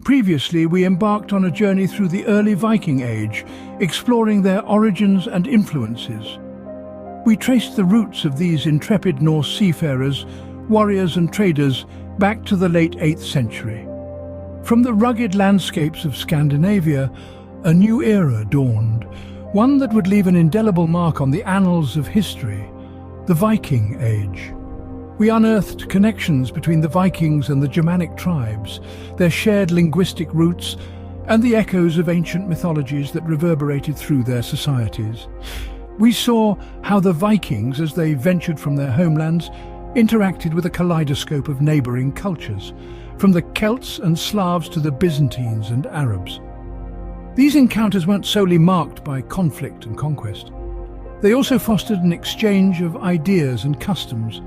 Previously, we embarked on a journey through the early Viking Age, exploring their origins and influences. We traced the roots of these intrepid Norse seafarers, warriors and traders back to the late 8th century. From the rugged landscapes of Scandinavia, a new era dawned, one that would leave an indelible mark on the annals of history, the Viking Age. We unearthed connections between the Vikings and the Germanic tribes, their shared linguistic roots, and the echoes of ancient mythologies that reverberated through their societies. We saw how the Vikings, as they ventured from their homelands, interacted with a kaleidoscope of neighboring cultures, from the Celts and Slavs to the Byzantines and Arabs. These encounters weren't solely marked by conflict and conquest. They also fostered an exchange of ideas and customs,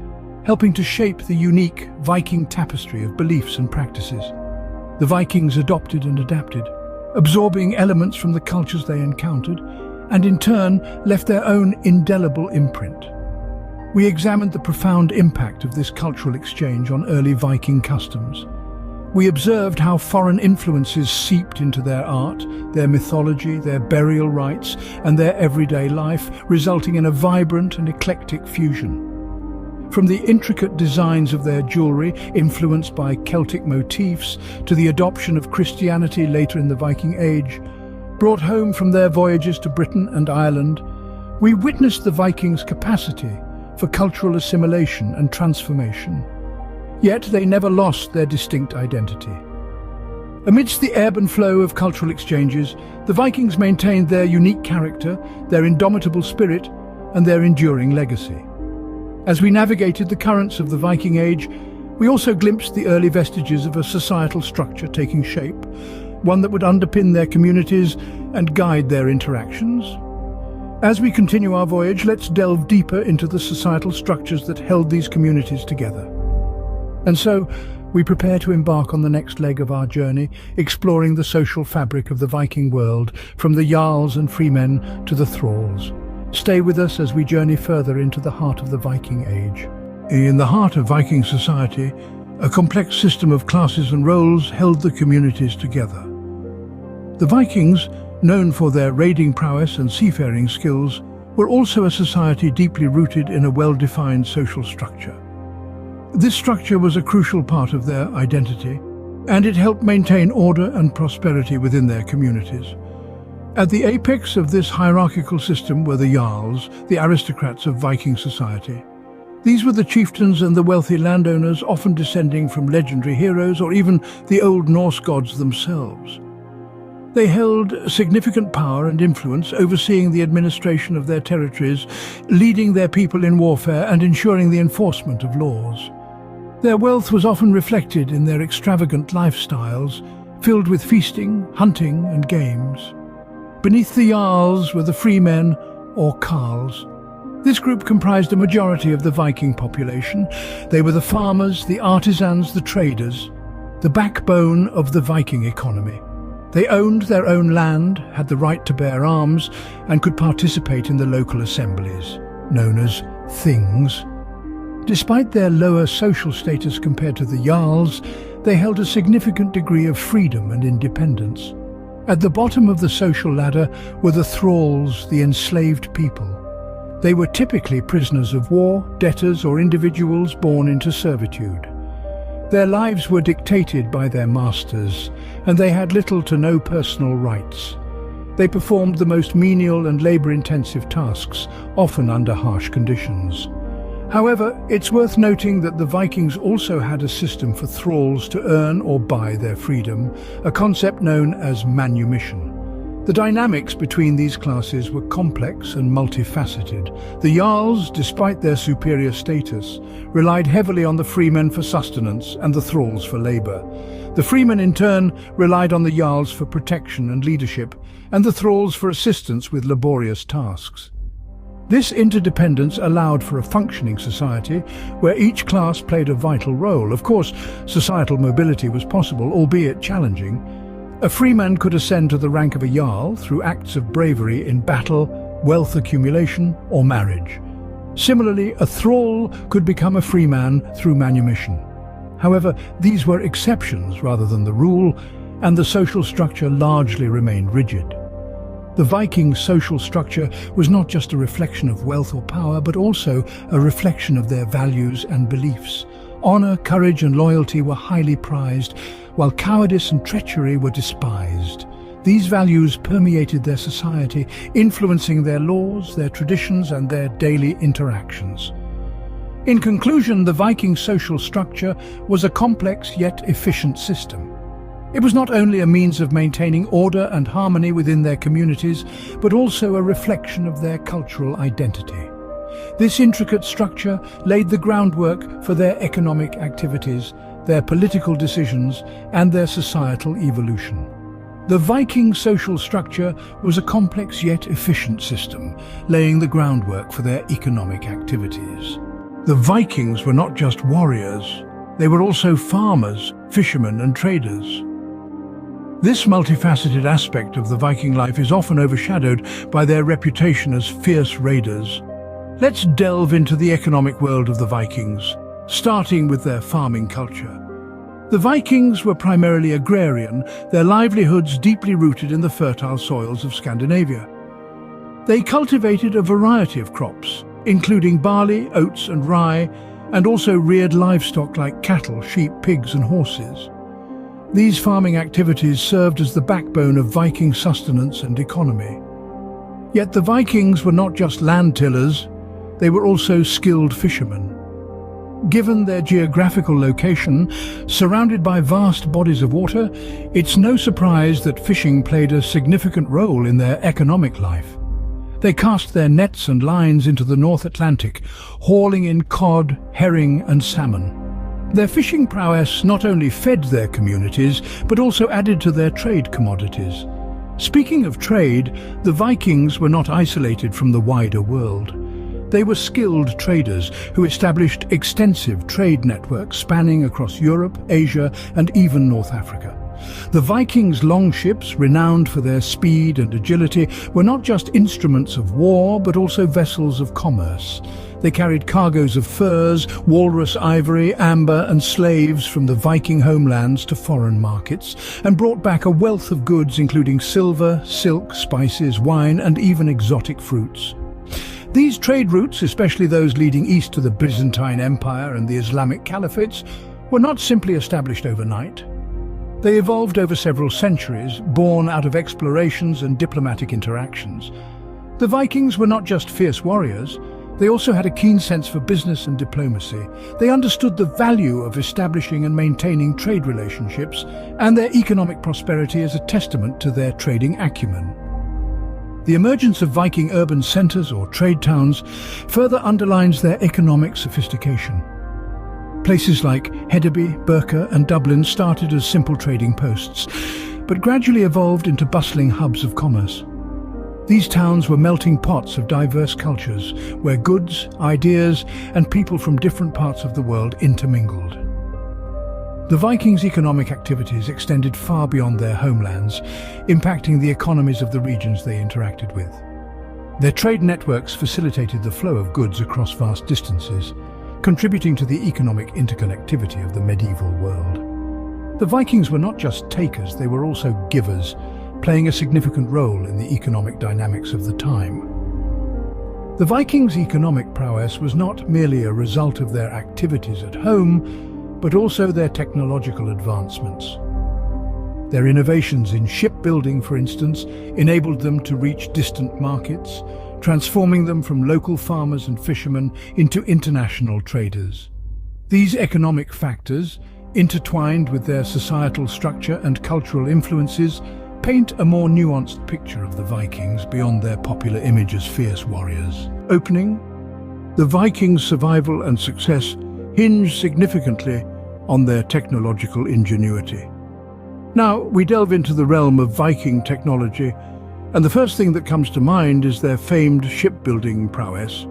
helping to shape the unique Viking tapestry of beliefs and practices. The Vikings adopted and adapted, absorbing elements from the cultures they encountered, and in turn left their own indelible imprint. We examined the profound impact of this cultural exchange on early Viking customs. We observed how foreign influences seeped into their art, their mythology, their burial rites, and their everyday life, resulting in a vibrant and eclectic fusion. From the intricate designs of their jewelry, influenced by Celtic motifs, to the adoption of Christianity later in the Viking Age, brought home from their voyages to Britain and Ireland, we witnessed the Vikings' capacity for cultural assimilation and transformation. Yet they never lost their distinct identity. Amidst the ebb and flow of cultural exchanges, the Vikings maintained their unique character, their indomitable spirit, and their enduring legacy. As we navigated the currents of the Viking Age, we also glimpsed the early vestiges of a societal structure taking shape, one that would underpin their communities and guide their interactions. As we continue our voyage, let's delve deeper into the societal structures that held these communities together. And so, we prepare to embark on the next leg of our journey, exploring the social fabric of the Viking world, from the jarls and freemen to the thralls. Stay with us as we journey further into the heart of the Viking Age. In the heart of Viking society, a complex system of classes and roles held the communities together. The Vikings, known for their raiding prowess and seafaring skills, were also a society deeply rooted in a well-defined social structure. This structure was a crucial part of their identity, and it helped maintain order and prosperity within their communities. At the apex of this hierarchical system were the jarls, the aristocrats of Viking society. These were the chieftains and the wealthy landowners, often descending from legendary heroes or even the old Norse gods themselves. They held significant power and influence, overseeing the administration of their territories, leading their people in warfare and ensuring the enforcement of laws. Their wealth was often reflected in their extravagant lifestyles, filled with feasting, hunting and games. Beneath the jarls were the freemen, or carls. This group comprised a majority of the Viking population. They were the farmers, the artisans, the traders, the backbone of the Viking economy. They owned their own land, had the right to bear arms, and could participate in the local assemblies, known as things. Despite their lower social status compared to the jarls, they held a significant degree of freedom and independence. At the bottom of the social ladder were the thralls, the enslaved people. They were typically prisoners of war, debtors, or individuals born into servitude. Their lives were dictated by their masters, and they had little to no personal rights. They performed the most menial and labor-intensive tasks, often under harsh conditions. However, it's worth noting that the Vikings also had a system for thralls to earn or buy their freedom, a concept known as manumission. The dynamics between these classes were complex and multifaceted. The jarls, despite their superior status, relied heavily on the freemen for sustenance and the thralls for labor. The freemen, in turn, relied on the jarls for protection and leadership, and the thralls for assistance with laborious tasks. This interdependence allowed for a functioning society where each class played a vital role. Of course, societal mobility was possible, albeit challenging. A freeman could ascend to the rank of a jarl through acts of bravery in battle, wealth accumulation, or marriage. Similarly, a thrall could become a freeman through manumission. However, these were exceptions rather than the rule, and the social structure largely remained rigid. The Viking social structure was not just a reflection of wealth or power, but also a reflection of their values and beliefs. Honor, courage, and loyalty were highly prized, while cowardice and treachery were despised. These values permeated their society, influencing their laws, their traditions, and their daily interactions. In conclusion, the Viking social structure was a complex yet efficient system. It was not only a means of maintaining order and harmony within their communities, but also a reflection of their cultural identity. This intricate structure laid the groundwork for their economic activities, their political decisions, and their societal evolution. The Viking social structure was a complex yet efficient system, laying the groundwork for their economic activities. The Vikings were not just warriors, they were also farmers, fishermen, and traders. This multifaceted aspect of the Viking life is often overshadowed by their reputation as fierce raiders. Let's delve into the economic world of the Vikings, starting with their farming culture. The Vikings were primarily agrarian, their livelihoods deeply rooted in the fertile soils of Scandinavia. They cultivated a variety of crops, including barley, oats, and rye, and also reared livestock like cattle, sheep, pigs, and horses. These farming activities served as the backbone of Viking sustenance and economy. Yet the Vikings were not just land tillers, they were also skilled fishermen. Given their geographical location, surrounded by vast bodies of water, it's no surprise that fishing played a significant role in their economic life. They cast their nets and lines into the North Atlantic, hauling in cod, herring, and salmon. Their fishing prowess not only fed their communities, but also added to their trade commodities. Speaking of trade, the Vikings were not isolated from the wider world. They were skilled traders who established extensive trade networks spanning across Europe, Asia, and even North Africa. The Vikings' longships, renowned for their speed and agility, were not just instruments of war, but also vessels of commerce. They carried cargoes of furs, walrus ivory, amber, and slaves from the Viking homelands to foreign markets, and brought back a wealth of goods including silver, silk, spices, wine, and even exotic fruits. These trade routes, especially those leading east to the Byzantine Empire and the Islamic Caliphates, were not simply established overnight. They evolved over several centuries, born out of explorations and diplomatic interactions. The Vikings were not just fierce warriors, they also had a keen sense for business and diplomacy. They understood the value of establishing and maintaining trade relationships, and their economic prosperity is a testament to their trading acumen. The emergence of Viking urban centres or trade towns further underlines their economic sophistication. Places like Hedeby, Birka, and Dublin started as simple trading posts, but gradually evolved into bustling hubs of commerce. These towns were melting pots of diverse cultures, where goods, ideas, and people from different parts of the world intermingled. The Vikings' economic activities extended far beyond their homelands, impacting the economies of the regions they interacted with. Their trade networks facilitated the flow of goods across vast distances, contributing to the economic interconnectivity of the medieval world. The Vikings were not just takers, they were also givers, playing a significant role in the economic dynamics of the time. The Vikings' economic prowess was not merely a result of their activities at home, but also their technological advancements. Their innovations in shipbuilding, for instance, enabled them to reach distant markets, transforming them from local farmers and fishermen into international traders. These economic factors, intertwined with their societal structure and cultural influences, paint a more nuanced picture of the Vikings beyond their popular image as fierce warriors. Opening, the Vikings' survival and success hinged significantly on their technological ingenuity. Now, we delve into the realm of Viking technology, and the first thing that comes to mind is their famed shipbuilding prowess.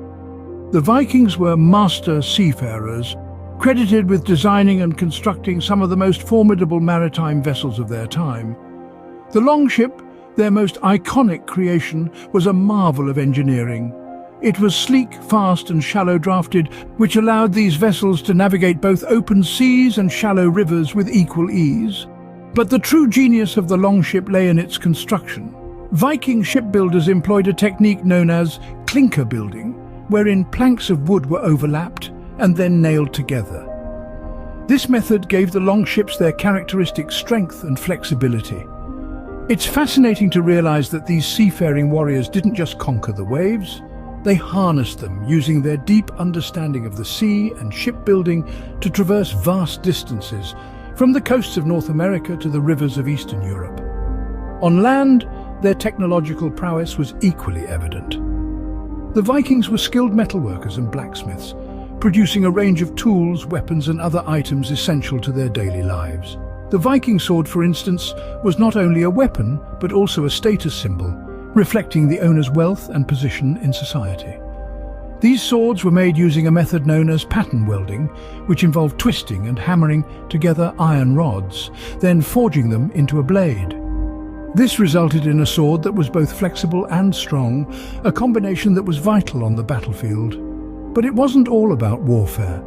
The Vikings were master seafarers, credited with designing and constructing some of the most formidable maritime vessels of their time. The longship, their most iconic creation, was a marvel of engineering. It was sleek, fast, and shallow-drafted, which allowed these vessels to navigate both open seas and shallow rivers with equal ease. But the true genius of the longship lay in its construction. Viking shipbuilders employed a technique known as clinker building, wherein planks of wood were overlapped and then nailed together. This method gave the longships their characteristic strength and flexibility. It's fascinating to realize that these seafaring warriors didn't just conquer the waves, they harnessed them, using their deep understanding of the sea and shipbuilding to traverse vast distances, from the coasts of North America to the rivers of Eastern Europe. On land, their technological prowess was equally evident. The Vikings were skilled metalworkers and blacksmiths, producing a range of tools, weapons and other items essential to their daily lives. The Viking sword, for instance, was not only a weapon, but also a status symbol, reflecting the owner's wealth and position in society. These swords were made using a method known as pattern welding, which involved twisting and hammering together iron rods, then forging them into a blade. This resulted in a sword that was both flexible and strong, a combination that was vital on the battlefield. But it wasn't all about warfare.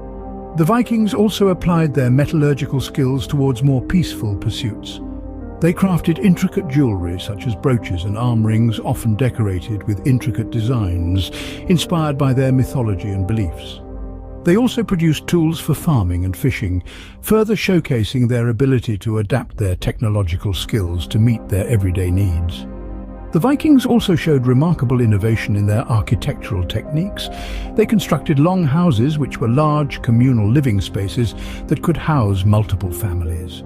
The Vikings also applied their metallurgical skills towards more peaceful pursuits. They crafted intricate jewelry such as brooches and arm rings, often decorated with intricate designs, inspired by their mythology and beliefs. They also produced tools for farming and fishing, further showcasing their ability to adapt their technological skills to meet their everyday needs. The Vikings also showed remarkable innovation in their architectural techniques. They constructed long houses, which were large, communal living spaces that could house multiple families.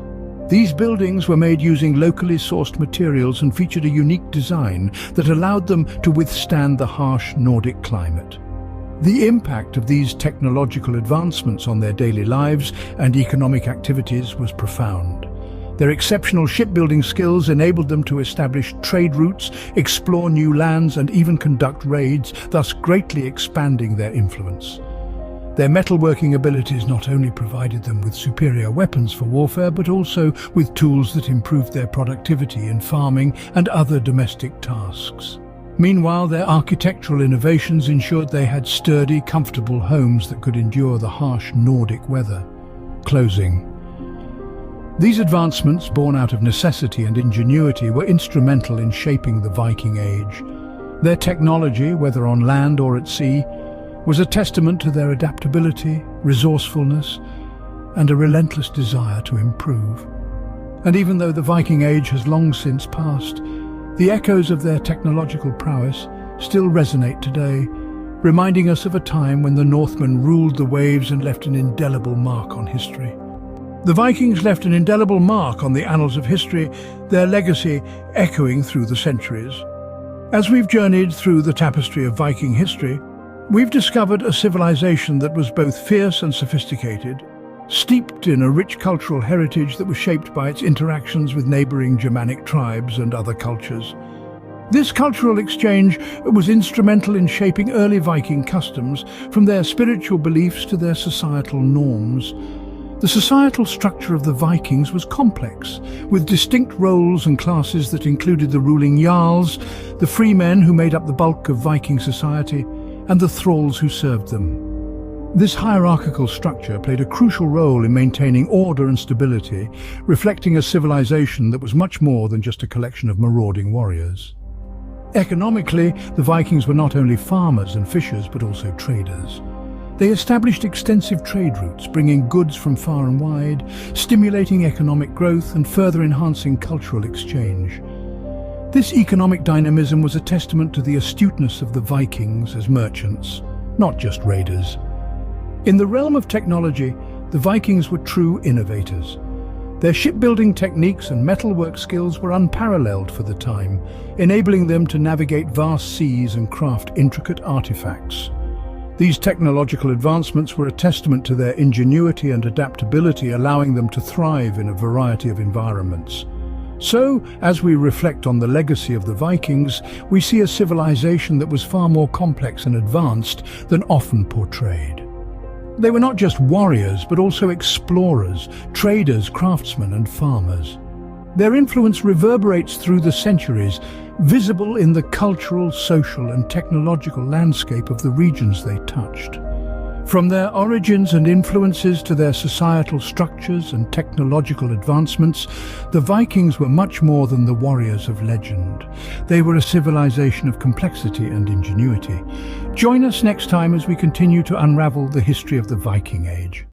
These buildings were made using locally sourced materials and featured a unique design that allowed them to withstand the harsh Nordic climate. The impact of these technological advancements on their daily lives and economic activities was profound. Their exceptional shipbuilding skills enabled them to establish trade routes, explore new lands, and even conduct raids, thus greatly expanding their influence. Their metalworking abilities not only provided them with superior weapons for warfare, but also with tools that improved their productivity in farming and other domestic tasks. Meanwhile, their architectural innovations ensured they had sturdy, comfortable homes that could endure the harsh Nordic weather. Closing. These advancements, born out of necessity and ingenuity, were instrumental in shaping the Viking Age. Their technology, whether on land or at sea, was a testament to their adaptability, resourcefulness, and a relentless desire to improve. And even though the Viking Age has long since passed, the echoes of their technological prowess still resonate today, reminding us of a time when the Northmen ruled the waves and left an indelible mark on history. The Vikings left an indelible mark on the annals of history, their legacy echoing through the centuries. As we've journeyed through the tapestry of Viking history, we've discovered a civilization that was both fierce and sophisticated, steeped in a rich cultural heritage that was shaped by its interactions with neighboring Germanic tribes and other cultures. This cultural exchange was instrumental in shaping early Viking customs, from their spiritual beliefs to their societal norms. The societal structure of the Vikings was complex, with distinct roles and classes that included the ruling jarls, the free men who made up the bulk of Viking society, and the thralls who served them. This hierarchical structure played a crucial role in maintaining order and stability, reflecting a civilization that was much more than just a collection of marauding warriors. Economically, the Vikings were not only farmers and fishers, but also traders. They established extensive trade routes, bringing goods from far and wide, stimulating economic growth and further enhancing cultural exchange. This economic dynamism was a testament to the astuteness of the Vikings as merchants, not just raiders. In the realm of technology, the Vikings were true innovators. Their shipbuilding techniques and metalwork skills were unparalleled for the time, enabling them to navigate vast seas and craft intricate artifacts. These technological advancements were a testament to their ingenuity and adaptability, allowing them to thrive in a variety of environments. So, as we reflect on the legacy of the Vikings, we see a civilization that was far more complex and advanced than often portrayed. They were not just warriors, but also explorers, traders, craftsmen, and farmers. Their influence reverberates through the centuries, visible in the cultural, social, and technological landscape of the regions they touched. From their origins and influences to their societal structures and technological advancements, the Vikings were much more than the warriors of legend. They were a civilization of complexity and ingenuity. Join us next time as we continue to unravel the history of the Viking Age.